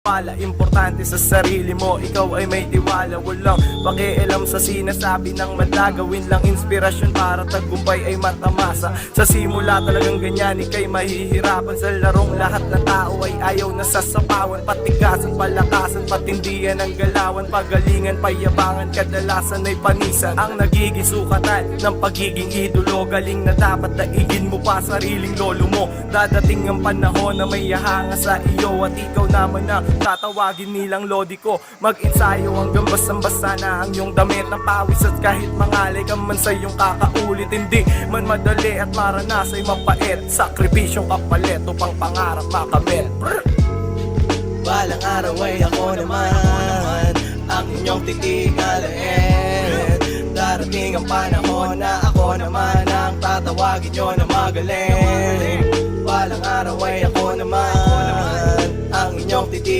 Importante sa sarili mo, ikaw ay may tiwala. Walang pakialam sa sinasabi ng madla. Gawin lang inspirasyon para tagumpay ay matamasa. Sa simula talagang ganyan, ika'y mahihirapan. Sa larong lahat ng tao ay ayaw na sasapawan. Patigasan, palakasan, patindihan ang galawan. Pagalingan, payabangan, kadalasan ay panisan ang nagiging sukatan ng pagiging idolo. Galing na dapat daigin mo pa sariling lolo mo. Dadating ang panahon na may hahanga sa iyo, at ikaw naman na tatawagin nilang lodi ko. Mag-ensayo hanggang basang-basa na ang iyong damit ng pawis. At kahit mangalay ka man sa iyong kakaulit, hindi man madali at maranas ay mapait. Sakripisyong kapalit upang pangarap makamit. Balang araw ay ako naman ang inyong titigalain. Darating ang panahon na ako naman ang tatawagin nyo na magaling. Balang araw ay ako naman ang inyong titigalain.